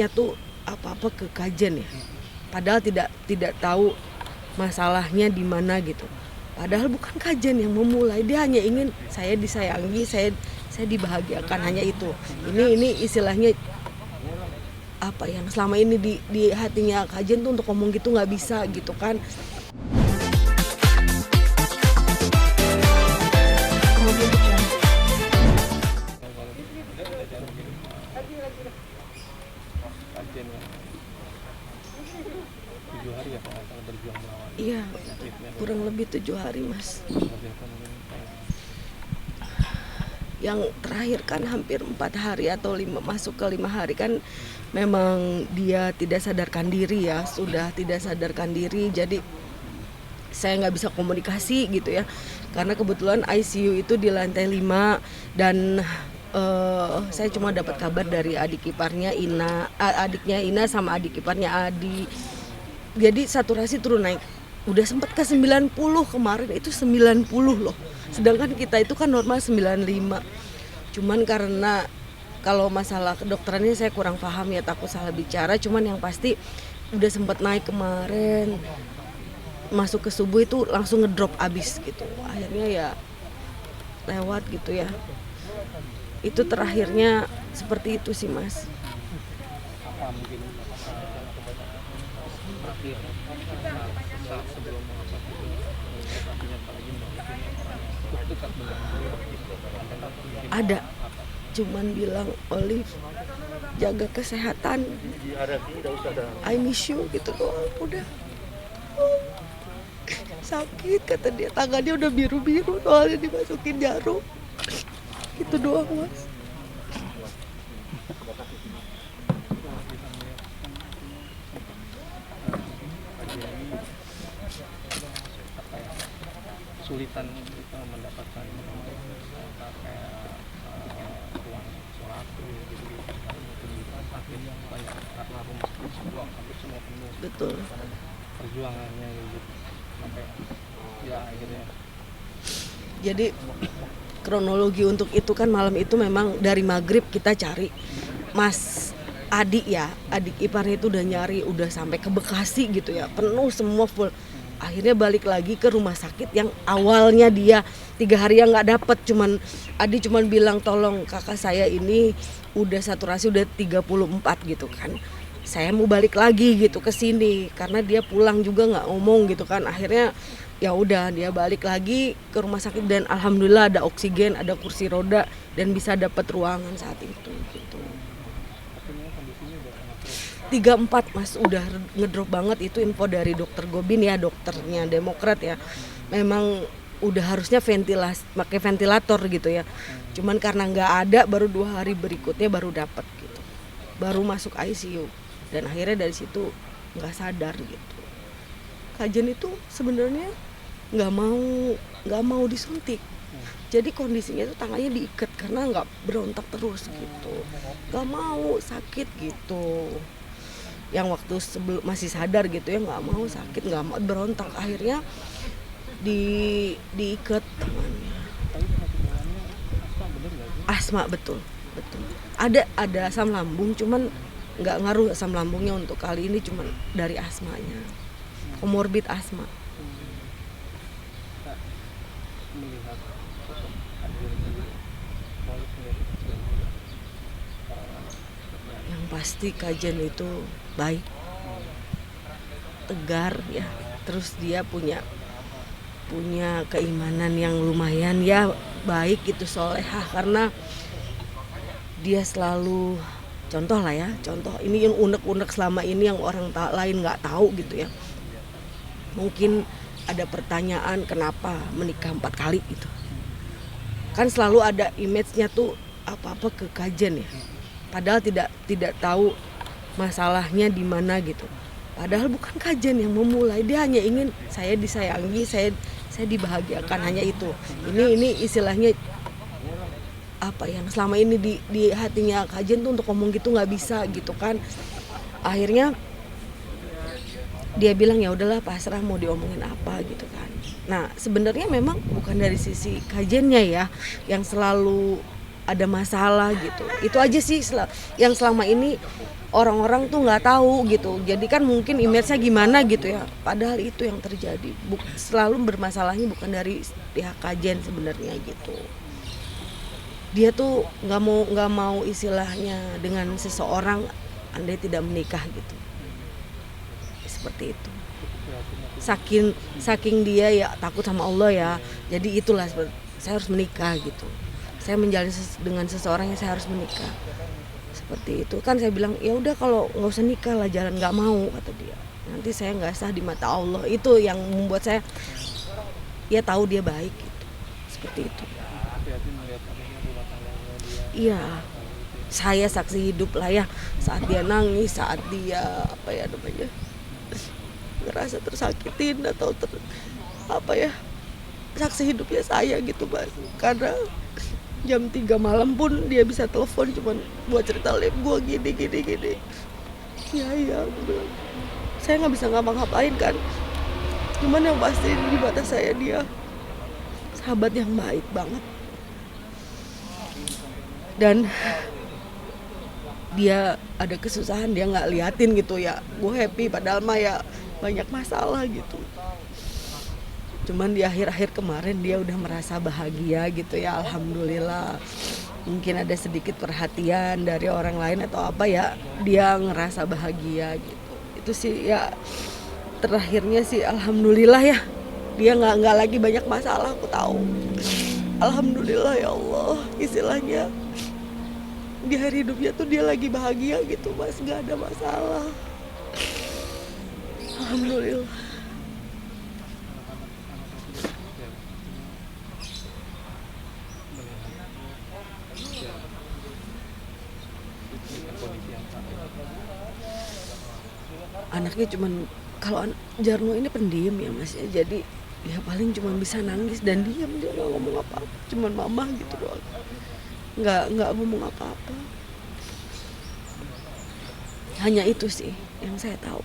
image-nya tuh apa-apa ke kajen ya. Padahal tidak tahu masalahnya di mana gitu. Padahal bukan kajen yang memulai, dia hanya ingin saya disayangi, saya dibahagiakan, hanya itu. Ini istilahnya apa yang selama ini di hatinya kajen tuh untuk ngomong gitu nggak bisa gitu kan. Pasien yang 7 hari ya Pak, sangat berjuang melawan Iya, penyakitnya. kurang lebih 7 hari mas. Seperti apa mungkin Pak? Yang terakhir kan hampir 4 hari atau masuk ke 5 hari kan memang dia tidak sadarkan diri ya, sudah tidak sadarkan diri, jadi saya nggak bisa komunikasi gitu ya, karena kebetulan ICU itu di lantai 5 dan saya cuma dapat kabar dari adik iparnya adiknya Ina sama adik iparnya Adi. Jadi saturasi turun naik. Udah sempat ke 90 kemarin, itu 90 loh. Sedangkan kita itu kan normal 95. Cuman karena kalau masalah kedokterannya saya kurang paham ya, takut salah bicara. Cuman yang pasti udah sempat naik kemarin. Masuk ke subuh itu langsung ngedrop abis gitu. Akhirnya ya lewat gitu ya. Itu terakhirnya seperti itu sih mas. Apa mungkin terakhir saat sebelum mengangkat itu artinya paling mungkin dekat dengan Ada, cuman bilang Olive jaga kesehatan, I miss you gitu doang. Udah sakit kata dia, tangannya udah biru-biru soalnya dimasukin jarum. Itu doang mas. kesulitan kita mendapatkan kayak ruang sholat gitu mungkin di rumah sakit banyak karena rumah sakit semua hampir semua penuh. Betul. Perjuangannya gitu sampai ya akhirnya. Jadi kronologi untuk itu kan malam itu memang dari maghrib kita cari Mas Adi ya, adik iparnya itu udah nyari, udah sampai ke Bekasi gitu ya, penuh semua full. Akhirnya balik lagi ke rumah sakit yang awalnya dia 3 hari yang nggak dapet, Adi cuman bilang tolong kakak saya ini udah saturasi udah 34 gitu kan. Saya mau balik lagi gitu ke sini karena dia pulang juga nggak ngomong gitu kan. Akhirnya ya udah dia balik lagi ke rumah sakit dan alhamdulillah ada oksigen, ada kursi roda dan bisa dapat ruangan saat itu gitu. 34 mas, udah ngedrop banget. Itu info dari dokter Gobin ya, dokternya Demokrat ya. Memang udah harusnya pakai ventilator gitu ya. Cuman karena nggak ada, baru 2 hari berikutnya baru dapat gitu. Baru masuk ICU dan akhirnya dari situ nggak sadar gitu. Kajen itu sebenarnya nggak mau disuntik. Jadi kondisinya itu tangannya diikat karena nggak berontak terus gitu. Nggak mau sakit gitu. Yang waktu sebelum masih sadar gitu ya nggak mau sakit, nggak mau berontak, akhirnya diikat tangannya. Asma betul. Ada asam lambung, cuman nggak ngaruh asam lambungnya untuk kali ini, cuman dari asmanya, komorbid asma. Melihat Yang pasti kajen itu baik, tegar ya, terus dia punya keimanan yang lumayan ya, baik gitu, solehah, karena dia selalu contoh ini yang unek-unek selama ini yang orang lain nggak tahu gitu ya. Mungkin ada pertanyaan kenapa menikah 4 kali gitu kan, selalu ada image-nya tuh apa-apa ke kajen ya, padahal tidak tahu masalahnya di mana gitu. Padahal bukan kajen yang memulai, dia hanya ingin saya disayangi, saya dibahagiakan, hanya itu. Ini istilahnya apa yang selama ini di hatinya kajen tuh untuk ngomong gitu nggak bisa gitu kan. Akhirnya dia bilang ya udahlah pasrah mau diomongin apa gitu kan. Nah sebenarnya memang bukan dari sisi kajennya ya yang selalu ada masalah gitu. Itu aja sih yang selama ini orang-orang tuh nggak tahu gitu. Jadi kan mungkin image-nya gimana gitu ya. Padahal itu yang terjadi. Selalu bermasalahnya bukan dari pihak kajen sebenarnya gitu. Dia tuh nggak mau istilahnya dengan seseorang andai tidak menikah gitu. Seperti itu. Saking dia ya takut sama Allah ya. Jadi itulah saya harus menikah gitu. Saya menjalani dengan seseorang yang saya harus menikah. Seperti itu kan saya bilang ya udah kalau nggak usah nikah lah, jalan nggak mau kata dia. Nanti saya nggak sah di mata Allah. Itu yang membuat saya ya tahu dia baik gitu. Seperti itu. Iya. Saya saksi hidup lah ya saat dia nangis, saat dia apa ya namanya ngerasa tersakitin atau saksi hidupnya saya gitu Mas. Karena jam 3 malam pun dia bisa telepon cuman buat cerita live gue gini. Iya saya nggak bisa ngapa-ngapain kan, cuman yang pasti di mata saya dia sahabat yang baik banget. Dan dia ada kesusahan dia nggak liatin gitu ya, gue happy padahal mah ya banyak masalah gitu. Cuman di akhir-akhir kemarin dia udah merasa bahagia gitu ya, alhamdulillah. Mungkin ada sedikit perhatian dari orang lain atau apa ya, dia ngerasa bahagia gitu. Itu sih ya terakhirnya sih alhamdulillah ya. Dia nggak lagi banyak masalah, aku tahu. Alhamdulillah ya Allah, istilahnya di hari hidupnya tuh dia lagi bahagia gitu Mas, nggak ada masalah. Alhamdulillah. Anaknya cuman kalau Jarno ini pendiam ya Mas ya, jadi ya paling cuma bisa nangis dan diam, dia nggak ngomong apa-apa, cuman mama gitu doang, nggak ngomong apa-apa. Hanya itu sih yang saya tahu.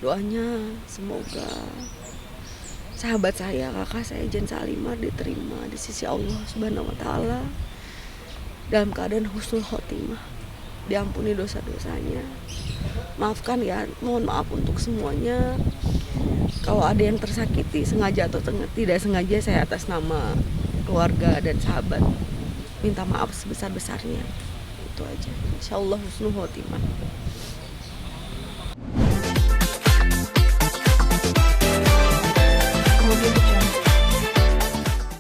Doanya semoga sahabat saya, kakak saya Jen Salimar diterima di sisi Allah Subhanahu wa taala dalam keadaan husnul khotimah, diampuni dosa-dosanya. Maafkan ya, mohon maaf untuk semuanya. Kalau ada yang tersakiti sengaja atau tidak sengaja, saya atas nama keluarga dan sahabat minta maaf sebesar-besarnya. Itu aja. Insyaallah husnul khotimah. Kemudian